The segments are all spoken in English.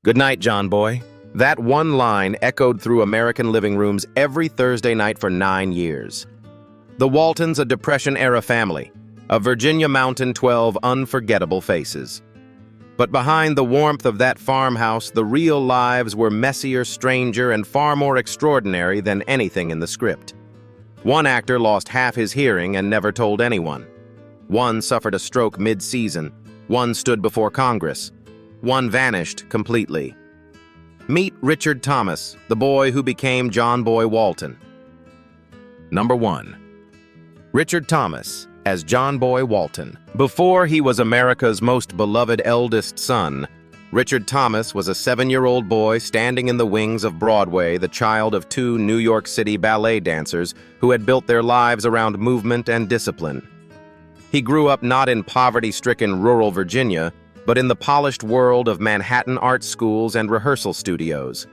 Good night, John Boy. That one line echoed through American living rooms every Thursday night for 9 years. The Waltons, a Depression-era family, a Virginia Mountain 12 unforgettable faces. But behind the warmth of that farmhouse, the real lives were messier, stranger, and far more extraordinary than anything in the script. One actor lost half his hearing and never told anyone. One suffered a stroke mid-season. One stood before Congress. One vanished completely. Meet Richard Thomas, the boy who became John-Boy Walton. Number 1. Richard Thomas as John-Boy Walton. Before he was America's most beloved eldest son, Richard Thomas was a 7-year-old boy standing in the wings of Broadway, the child of 2 New York City ballet dancers who had built their lives around movement and discipline. He grew up not in poverty-stricken rural Virginia, but in the polished world of Manhattan art schools and rehearsal studios.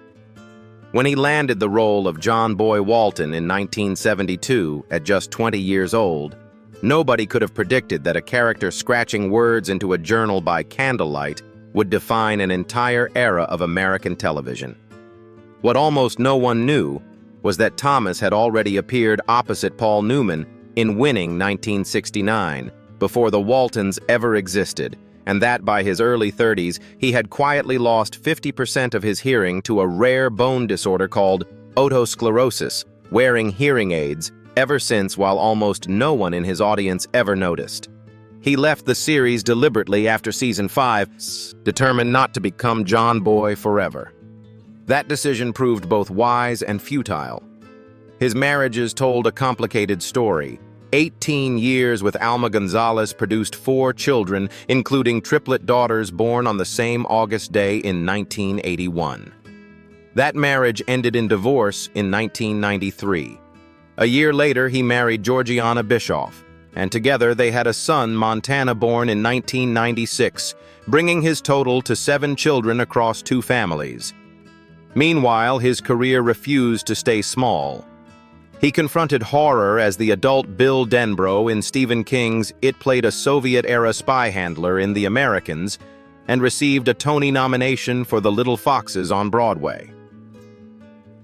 When he landed the role of John-Boy Walton in 1972, at just 20 years old, nobody could have predicted that a character scratching words into a journal by candlelight would define an entire era of American television. What almost no one knew was that Thomas had already appeared opposite Paul Newman in Winning 1969, before the Waltons ever existed, and that by his early 30s, he had quietly lost 50% of his hearing to a rare bone disorder called otosclerosis, wearing hearing aids ever since, while almost no one in his audience ever noticed. He left the series deliberately after season 5, determined not to become John Boy forever. That decision proved both wise and futile. His marriages told a complicated story. 18 years with Alma Gonzalez produced 4 children, including triplet daughters born on the same August day in 1981. That marriage ended in divorce in 1993. A year later, he married Georgiana Bischoff, and together they had a son, Montana, born in 1996, bringing his total to 7 children across 2 families. Meanwhile, his career refused to stay small. He confronted horror as the adult Bill Denbrough in Stephen King's It played a Soviet-era spy handler in The Americans, and received a Tony nomination for The Little Foxes on Broadway.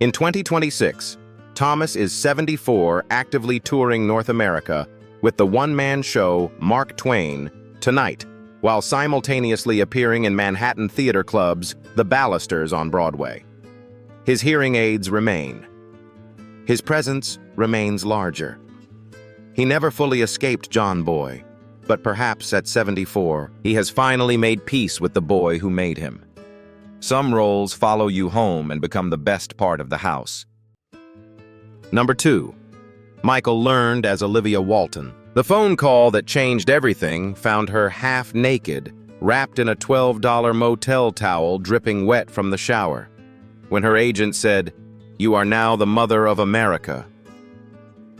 In 2026, Thomas is 74, actively touring North America with the one-man show Mark Twain Tonight, while simultaneously appearing in Manhattan theater clubs The Ballisters on Broadway. His hearing aids remain. His presence remains larger. He never fully escaped John Boy, but perhaps at 74, he has finally made peace with the boy who made him. Some roles follow you home and become the best part of the house. Number 2. Michael learned as Olivia Walton. The phone call that changed everything found her half naked, wrapped in a $12 motel towel dripping wet from the shower. When her agent said, "You are now the mother of America."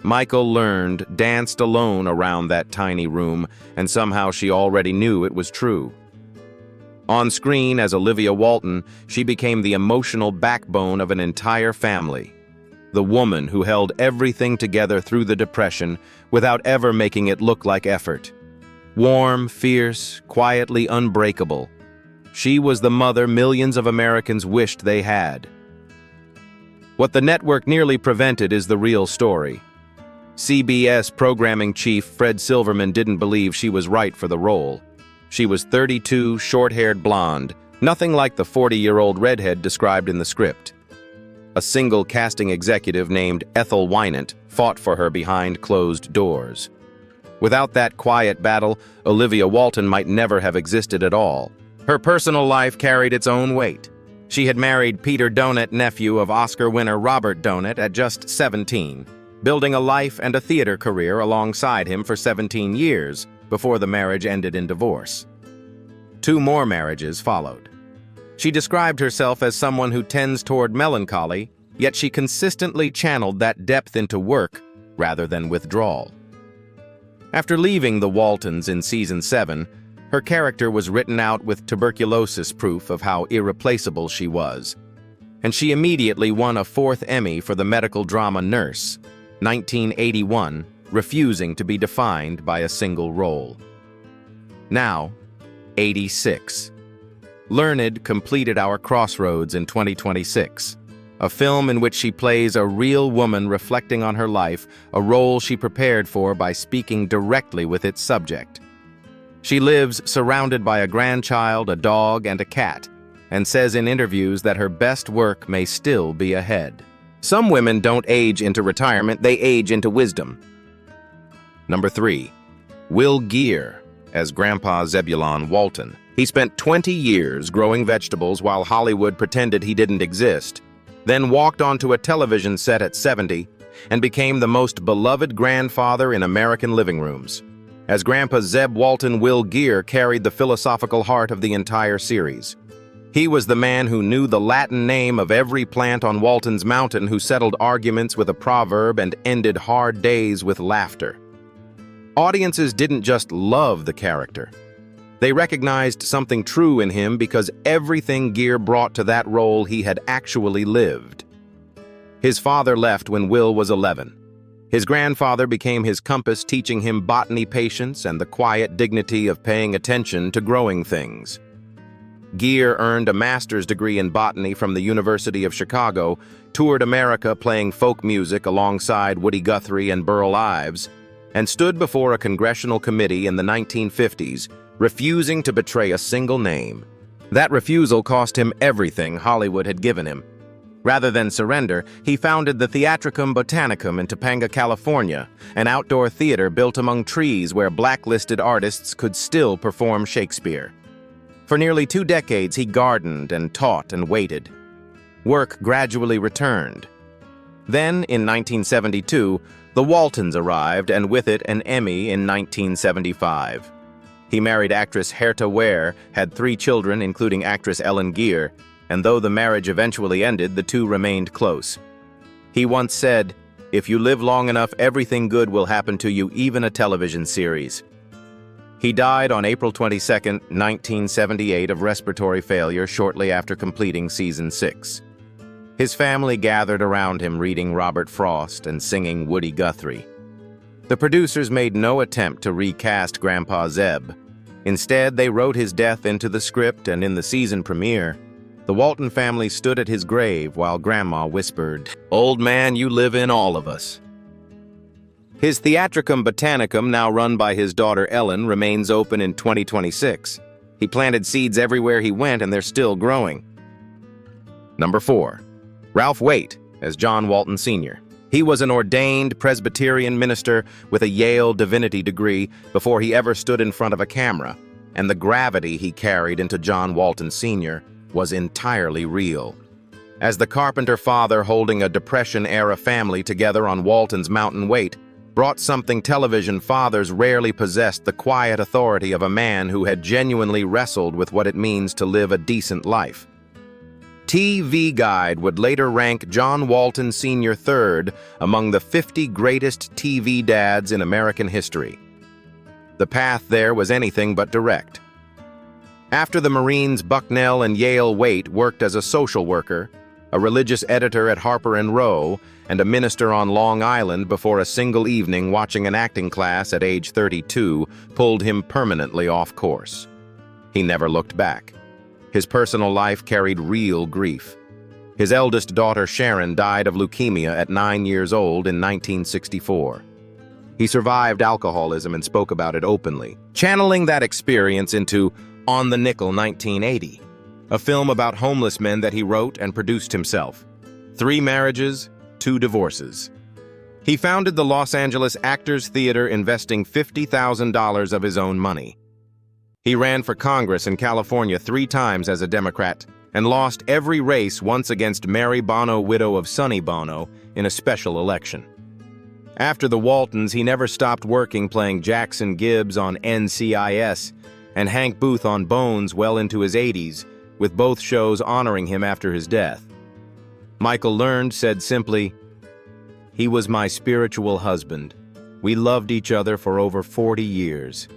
Michael learned, danced alone around that tiny room, and somehow she already knew it was true. On screen as Olivia Walton, she became the emotional backbone of an entire family. The woman who held everything together through the Depression without ever making it look like effort. Warm, fierce, quietly unbreakable. She was the mother millions of Americans wished they had. What the network nearly prevented is the real story. CBS programming chief Fred Silverman didn't believe she was right for the role. She was 32, short-haired blonde, nothing like the 40-year-old redhead described in the script. A single casting executive named Ethel Wynant fought for her behind closed doors. Without that quiet battle, Olivia Walton might never have existed at all. Her personal life carried its own weight. She had married Peter Donat, nephew of Oscar winner Robert Donat, at just 17, building a life and a theater career alongside him for 17 years before the marriage ended in divorce. 2 more marriages followed. She described herself as someone who tends toward melancholy, yet she consistently channeled that depth into work rather than withdrawal. After leaving the Waltons in season 7, her character was written out with tuberculosis proof of how irreplaceable she was, and she immediately won a 4th Emmy for the medical drama Nurse, 1981, refusing to be defined by a single role. Now, 86. Learned completed Our Crossroads in 2026, a film in which she plays a real woman reflecting on her life, a role she prepared for by speaking directly with its subject. She lives surrounded by a grandchild, a dog, and a cat, and says in interviews that her best work may still be ahead. Some women don't age into retirement, they age into wisdom. Number 3. Will Geer as Grandpa Zebulon Walton. He spent 20 years growing vegetables while Hollywood pretended he didn't exist, then walked onto a television set at 70 and became the most beloved grandfather in American living rooms. As Grandpa Zeb Walton, Will Geer carried the philosophical heart of the entire series. He was the man who knew the Latin name of every plant on Walton's Mountain, who settled arguments with a proverb and ended hard days with laughter. Audiences didn't just love the character. They recognized something true in him because everything Geer brought to that role he had actually lived. His father left when Will was 11. His grandfather became his compass, teaching him botany patience and the quiet dignity of paying attention to growing things. Geer earned a master's degree in botany from the University of Chicago, toured America playing folk music alongside Woody Guthrie and Burl Ives, and stood before a congressional committee in the 1950s, refusing to betray a single name. That refusal cost him everything Hollywood had given him. Rather than surrender, he founded the Theatricum Botanicum in Topanga, California, an outdoor theater built among trees where blacklisted artists could still perform Shakespeare. For nearly 2 decades, he gardened and taught and waited. Work gradually returned. Then, in 1972, the Waltons arrived, and with it an Emmy in 1975. He married actress Herta Ware, had 3 children, including actress Ellen Geer, and though the marriage eventually ended, the two remained close. He once said, "If you live long enough, everything good will happen to you, even a television series." He died on April 22, 1978, of respiratory failure shortly after completing season 6. His family gathered around him reading Robert Frost and singing Woody Guthrie. The producers made no attempt to recast Grandpa Zeb. Instead, they wrote his death into the script, and in the season premiere, the Walton family stood at his grave while Grandma whispered, "Old man, you live in all of us." His Theatricum Botanicum, now run by his daughter Ellen, remains open in 2026. He planted seeds everywhere he went, and they're still growing. Number 4. Ralph Waite as Jon Walton Sr. He was an ordained Presbyterian minister with a Yale divinity degree before he ever stood in front of a camera, and the gravity he carried into Jon Walton Sr. was entirely real. As the carpenter father holding a Depression-era family together on Walton's Mountain, Waite brought something television fathers rarely possessed: the quiet authority of a man who had genuinely wrestled with what it means to live a decent life. TV Guide would later rank Jon Walton Sr. third among the 50 greatest TV dads in American history. The path there was anything but direct. After the Marines, Bucknell and Yale, Waite worked as a social worker, a religious editor at Harper and Row, and a minister on Long Island before a single evening watching an acting class at age 32 pulled him permanently off course. He never looked back. His personal life carried real grief. His eldest daughter, Sharon, died of leukemia at 9 years old in 1964. He survived alcoholism and spoke about it openly, channeling that experience into On the Nickel 1980, a film about homeless men that he wrote and produced himself. 3 marriages, 2 divorces. He founded the Los Angeles Actors Theater, investing $50,000 of his own money. He ran for Congress in California 3 times as a Democrat and lost every race, once against Mary Bono, widow of Sonny Bono, in a special election. After the Waltons, he never stopped working, playing Jackson Gibbs on NCIS and Hank Booth on Bones well into his 80s, with both shows honoring him after his death. Michael Learned said simply, "He was my spiritual husband. We loved each other for over 40 years.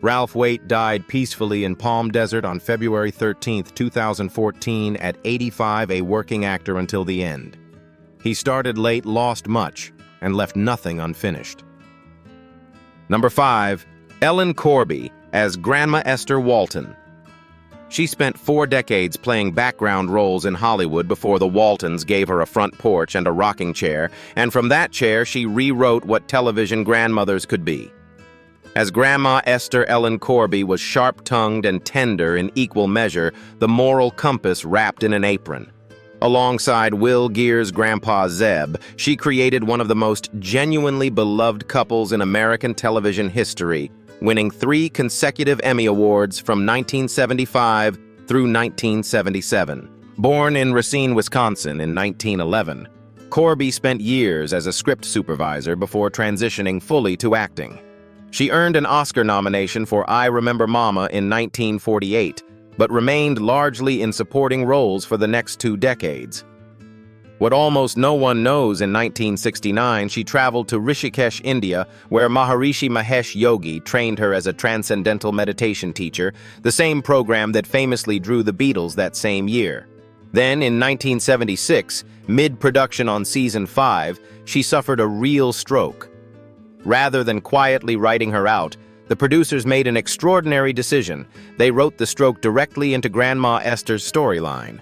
Ralph Waite died peacefully in Palm Desert on February 13, 2014, at 85, a working actor until the end. He started late, lost much, and left nothing unfinished. Number 5. Ellen Corby as Grandma Esther Walton. She spent 4 decades playing background roles in Hollywood before the Waltons gave her a front porch and a rocking chair, and from that chair she rewrote what television grandmothers could be. As Grandma Esther Ellen Corby was sharp-tongued and tender in equal measure, the moral compass wrapped in an apron. Alongside Will Geer's Grandpa Zeb, she created one of the most genuinely beloved couples in American television history, winning 3 consecutive Emmy Awards from 1975 through 1977. Born in Racine, Wisconsin in 1911, Corby spent years as a script supervisor before transitioning fully to acting. She earned an Oscar nomination for I Remember Mama in 1948, but remained largely in supporting roles for the next 2 decades. What almost no one knows, in 1969, she traveled to Rishikesh, India, where Maharishi Mahesh Yogi trained her as a transcendental meditation teacher, the same program that famously drew the Beatles that same year. Then, in 1976, mid-production on season 5, she suffered a real stroke. Rather than quietly writing her out, the producers made an extraordinary decision. They wrote the stroke directly into Grandma Esther's storyline.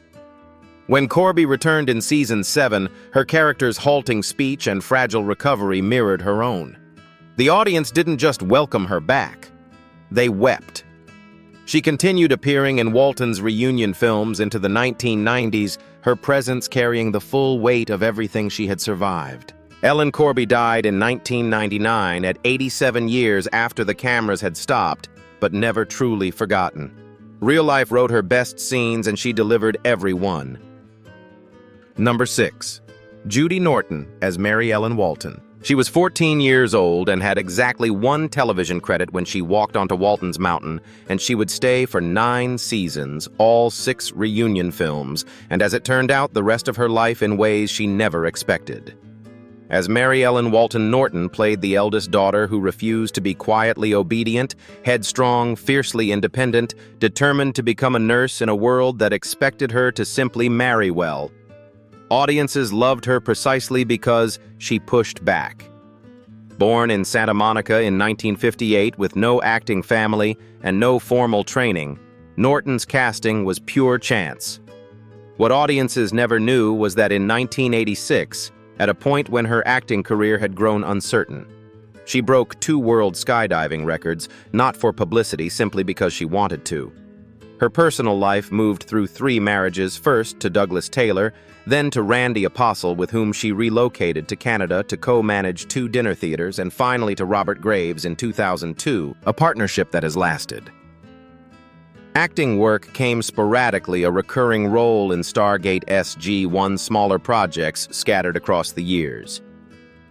When Corby returned in season 7, her character's halting speech and fragile recovery mirrored her own. The audience didn't just welcome her back, they wept. She continued appearing in Walton's reunion films into the 1990s, her presence carrying the full weight of everything she had survived. Ellen Corby died in 1999 at 87 years after the cameras had stopped, but never truly forgotten. Real life wrote her best scenes and she delivered every one. Number 6. Judy Norton as Mary Ellen Walton. She was 14 years old and had exactly 1 television credit when she walked onto Walton's Mountain, and she would stay for 9 seasons, all 6 reunion films, and as it turned out, the rest of her life in ways she never expected. As Mary Ellen Walton Norton played the eldest daughter who refused to be quietly obedient, headstrong, fiercely independent, determined to become a nurse in a world that expected her to simply marry well. Audiences loved her precisely because she pushed back. Born in Santa Monica in 1958 with no acting family and no formal training, Norton's casting was pure chance. What audiences never knew was that in 1986, at a point when her acting career had grown uncertain, she broke 2 world skydiving records, not for publicity, simply because she wanted to. Her personal life moved through 3 marriages, first to Douglas Taylor, then to Randy Apostle, with whom she relocated to Canada to co-manage 2 dinner theaters, and finally to Robert Graves in 2002, a partnership that has lasted. Acting work came sporadically, a recurring role in Stargate SG-1 smaller projects scattered across the years.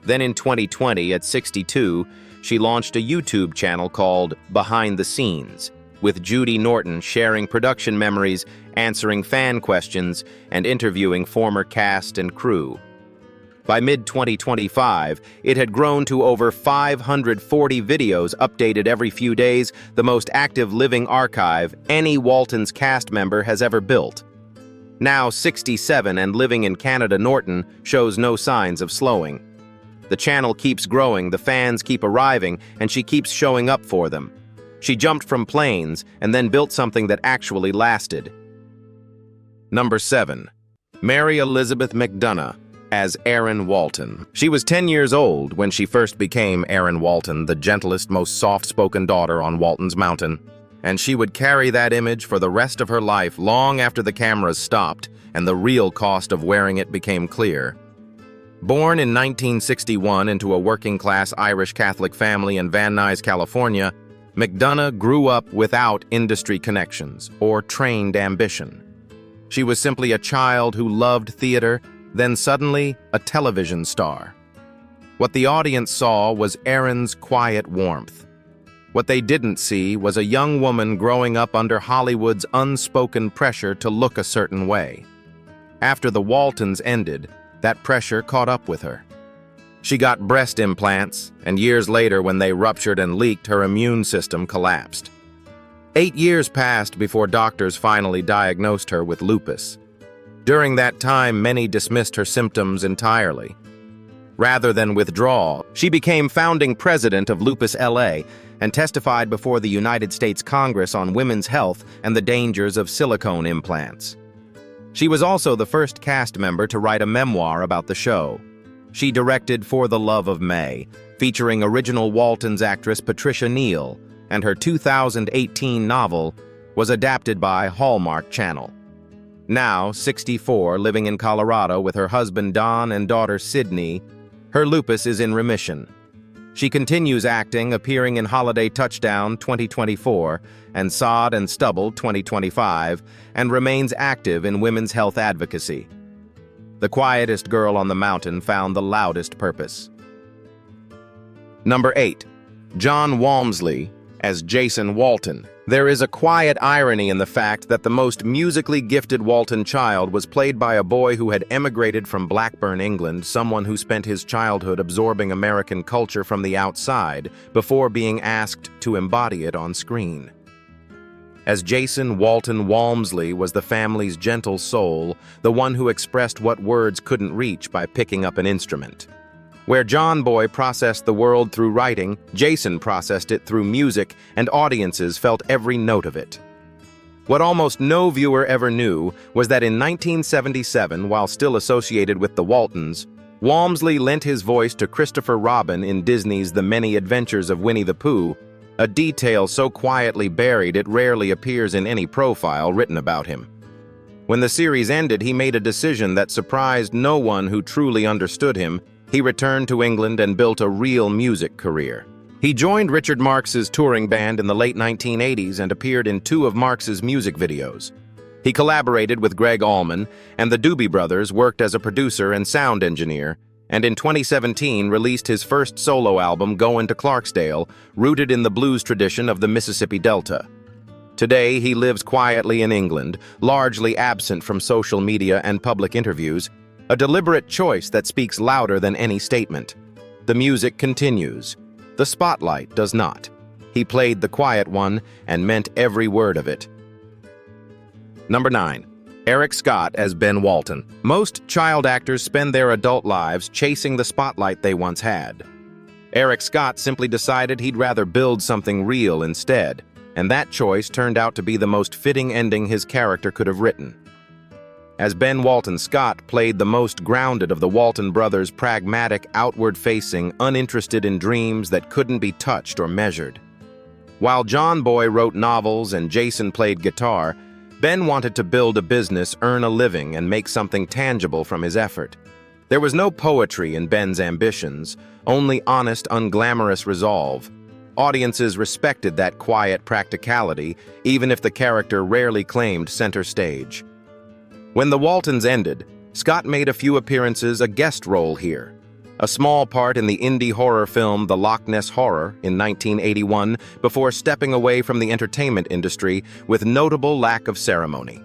Then in 2020, at 62, she launched a YouTube channel called Behind the Scenes, with Judy Norton sharing production memories, answering fan questions, and interviewing former cast and crew. By mid-2025, it had grown to over 540 videos updated every few days, the most active living archive any Waltons cast member has ever built. Now 67 and living in Canada, Norton shows no signs of slowing. The channel keeps growing, the fans keep arriving, and she keeps showing up for them. She jumped from planes and then built something that actually lasted. Number 7. Mary Elizabeth McDonough as Erin Walton. She was 10 years old when she first became Erin Walton, the gentlest, most soft-spoken daughter on Walton's Mountain, and she would carry that image for the rest of her life, long after the cameras stopped and the real cost of wearing it became clear. Born in 1961 into a working-class Irish Catholic family in Van Nuys, California, McDonough grew up without industry connections or trained ambition. She was simply a child who loved theater, then suddenly a television star. What the audience saw was Erin's quiet warmth. What they didn't see was a young woman growing up under Hollywood's unspoken pressure to look a certain way. After the Waltons ended, that pressure caught up with her. She got breast implants, and years later, when they ruptured and leaked, her immune system collapsed. 8 years passed before doctors finally diagnosed her with lupus. During that time, many dismissed her symptoms entirely. Rather than withdraw, she became founding president of Lupus LA, and testified before the United States Congress on women's health and the dangers of silicone implants. She was also the first cast member to write a memoir about the show. She directed For the Love of May, featuring original Waltons actress Patricia Neal, and her 2018 novel was adapted by Hallmark Channel. Now, 64, living in Colorado with her husband Don and daughter Sydney, her lupus is in remission. She continues acting, appearing in Holiday Touchdown 2024 and Sod and Stubble 2025, and remains active in women's health advocacy. The quietest girl on the mountain found the loudest purpose. Number 8. Jon Walmsley as Jason Walton. There is a quiet irony in the fact that the most musically gifted Walton child was played by a boy who had emigrated from Blackburn, England, someone who spent his childhood absorbing American culture from the outside before being asked to embody it on screen. As Jason Walton Walmsley was the family's gentle soul, the one who expressed what words couldn't reach by picking up an instrument. Where John-Boy processed the world through writing, Jason processed it through music, and audiences felt every note of it. What almost no viewer ever knew was that in 1977, while still associated with the Waltons, Walmsley lent his voice to Christopher Robin in Disney's The Many Adventures of Winnie the Pooh, a detail so quietly buried it rarely appears in any profile written about him. When the series ended, he made a decision that surprised no one who truly understood him. He returned to England and built a real music career. He joined Richard Marx's touring band in the late 1980s and appeared in 2 of Marx's music videos. He collaborated with Greg Allman, and the Doobie Brothers worked as a producer and sound engineer, and in 2017 released his first solo album, Goin' to Clarksdale, rooted in the blues tradition of the Mississippi Delta. Today, he lives quietly in England, largely absent from social media and public interviews, a deliberate choice that speaks louder than any statement. The music continues. The spotlight does not. He played the quiet one and meant every word of it. Number 9. Eric Scott as Ben Walton. Most child actors spend their adult lives chasing the spotlight they once had. Eric Scott simply decided he'd rather build something real instead, and that choice turned out to be the most fitting ending his character could have written. As Ben Walton, Scott played the most grounded of the Walton brothers, pragmatic, outward-facing, uninterested in dreams that couldn't be touched or measured. While John-Boy wrote novels and Jason played guitar, Ben wanted to build a business, earn a living, and make something tangible from his effort. There was no poetry in Ben's ambitions, only honest, unglamorous resolve. Audiences respected that quiet practicality, even if the character rarely claimed center stage. When the Waltons ended, Scott made a few appearances, a guest role here. A small part in the indie horror film The Loch Ness Horror in 1981 before stepping away from the entertainment industry with notable lack of ceremony.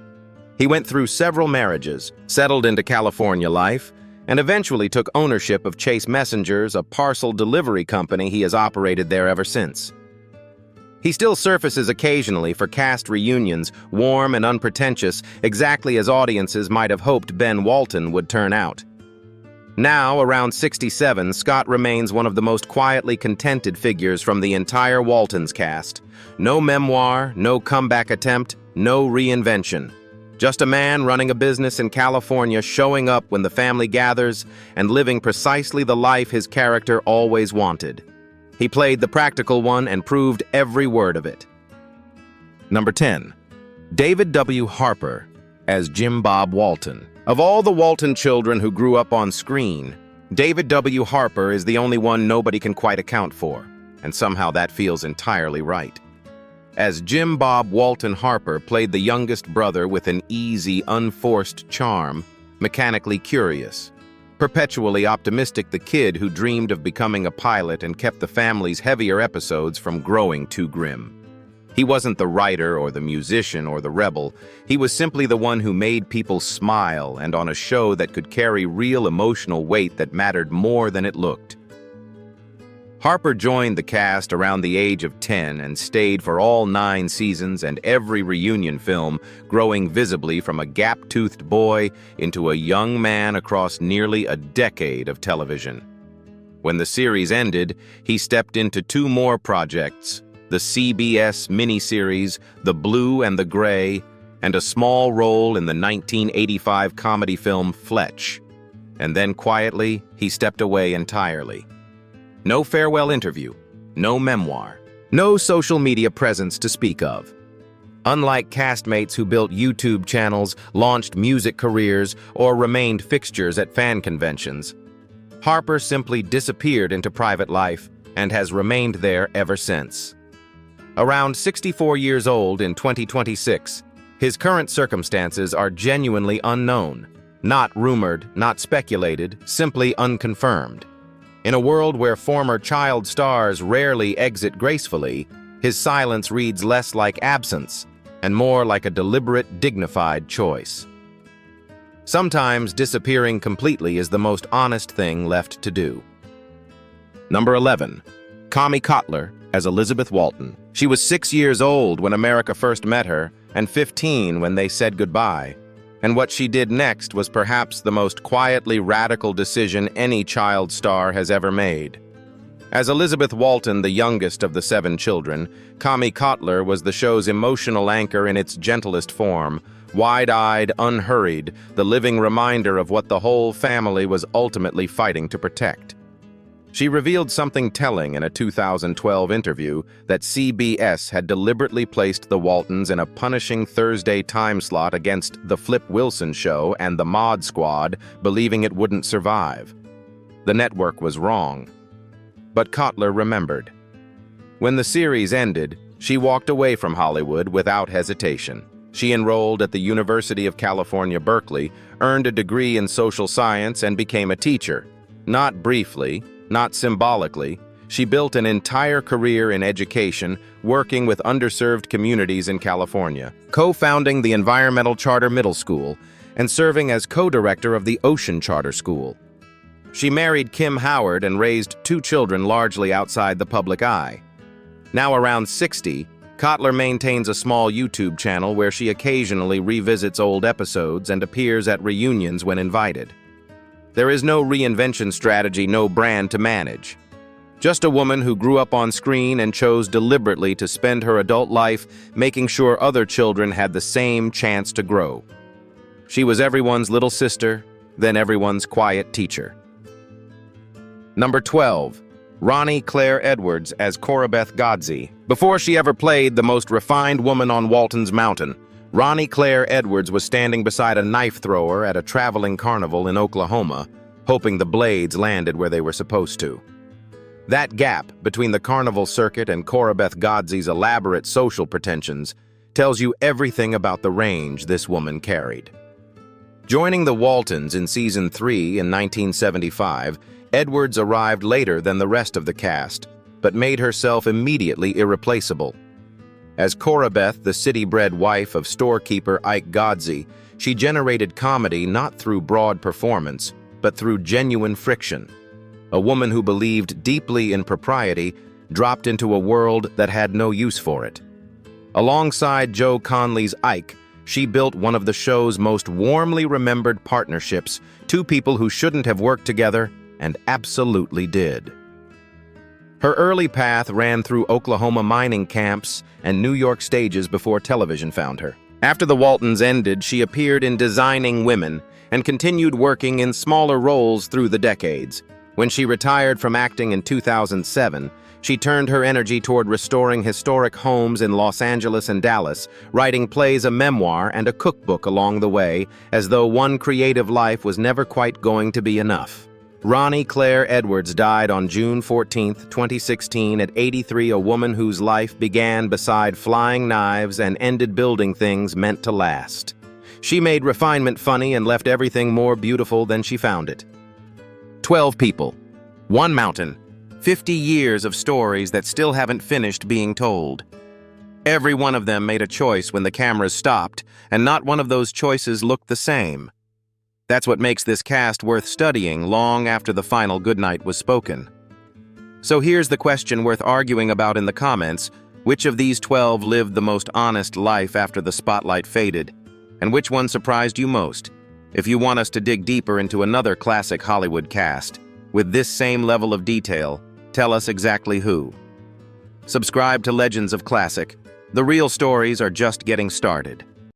He went through several marriages, settled into California life, and eventually took ownership of Chase Messengers, a parcel delivery company he has operated there ever since. He still surfaces occasionally for cast reunions, warm and unpretentious, exactly as audiences might have hoped Ben Walton would turn out. Now, around 67, Scott remains one of the most quietly contented figures from the entire Waltons cast. No memoir, no comeback attempt, no reinvention. Just a man running a business in California, showing up when the family gathers, and living precisely the life his character always wanted. He played the practical one and proved every word of it. Number 10. David W. Harper as Jim Bob Walton. Of all the Walton children who grew up on screen, David W. Harper is the only one nobody can quite account for, and somehow that feels entirely right. As Jim Bob Walton, Harper played the youngest brother with an easy, unforced charm, mechanically curious. Perpetually optimistic, the kid who dreamed of becoming a pilot and kept the family's heavier episodes from growing too grim. He wasn't the writer or the musician or the rebel. He was simply the one who made people smile, and on a show that could carry real emotional weight that mattered more than it looked. Harper joined the cast around the age of 10 and stayed for all 9 seasons and every reunion film, growing visibly from a gap-toothed boy into a young man across nearly a decade of television. When the series ended, he stepped into two more projects, the CBS miniseries The Blue and the Gray, and a small role in the 1985 comedy film Fletch. And then quietly, he stepped away entirely. No farewell interview, no memoir, no social media presence to speak of. Unlike castmates who built YouTube channels, launched music careers, or remained fixtures at fan conventions, Harper simply disappeared into private life and has remained there ever since. Around 64 years old in 2026, his current circumstances are genuinely unknown, not rumored, not speculated, simply unconfirmed. In a world where former child stars rarely exit gracefully, his silence reads less like absence and more like a deliberate, dignified choice. Sometimes disappearing completely is the most honest thing left to do. Number 11. Cotler as Elizabeth Walton. She was 6 years old when America first met her, and 15 when they said goodbye. And what she did next was perhaps the most quietly radical decision any child star has ever made. As Elizabeth Walton, the youngest of the 7 children, Cotler was the show's emotional anchor in its gentlest form, wide-eyed, unhurried, the living reminder of what the whole family was ultimately fighting to protect. She revealed something telling in a 2012 interview that CBS had deliberately placed the Waltons in a punishing Thursday time slot against The Flip Wilson Show and The Mod Squad, believing it wouldn't survive. The network was wrong. But Cotler remembered. When the series ended, she walked away from Hollywood without hesitation. She enrolled at the University of California, Berkeley, earned a degree in social science, and became a teacher. Not briefly, not symbolically, she built an entire career in education, working with underserved communities in California, co-founding the Environmental Charter Middle School, and serving as co-director of the Ocean Charter School. She married Kim Howard and raised 2 children largely outside the public eye. Now around 60, Cotler maintains a small YouTube channel where she occasionally revisits old episodes and appears at reunions when invited. There is no reinvention strategy, no brand to manage. Just a woman who grew up on screen and chose deliberately to spend her adult life making sure other children had the same chance to grow. She was everyone's little sister, then everyone's quiet teacher. Number 12. Ronnie Claire Edwards as Corabeth Godsey. Before she ever played the most refined woman on Walton's Mountain, Ronnie Claire Edwards was standing beside a knife thrower at a traveling carnival in Oklahoma, hoping the blades landed where they were supposed to. That gap between the carnival circuit and Corabeth Godsey's elaborate social pretensions tells you everything about the range this woman carried. Joining the Waltons in season 3 in 1975, Edwards arrived later than the rest of the cast, but made herself immediately irreplaceable. As Corabeth, the city-bred wife of storekeeper Ike Godsey, she generated comedy not through broad performance, but through genuine friction. A woman who believed deeply in propriety dropped into a world that had no use for it. Alongside Joe Conley's Ike, she built one of the show's most warmly remembered partnerships, 2 people who shouldn't have worked together and absolutely did. Her early path ran through Oklahoma mining camps and New York stages before television found her. After the Waltons ended, she appeared in Designing Women and continued working in smaller roles through the decades. When she retired from acting in 2007, she turned her energy toward restoring historic homes in Los Angeles and Dallas, writing plays, a memoir, and a cookbook along the way, as though one creative life was never quite going to be enough. Ronnie Claire Edwards died on June 14, 2016 at 83, a woman whose life began beside flying knives and ended building things meant to last. She made refinement funny and left everything more beautiful than she found it. 12 people, 1 mountain, 50 years of stories that still haven't finished being told. Every one of them made a choice when the cameras stopped, and not one of those choices looked the same. That's what makes this cast worth studying long after the final goodnight was spoken. So here's the question worth arguing about in the comments: which of these 12 lived the most honest life after the spotlight faded? And which one surprised you most? If you want us to dig deeper into another classic Hollywood cast, with this same level of detail, tell us exactly who. Subscribe to Legends of Classic. The real stories are just getting started.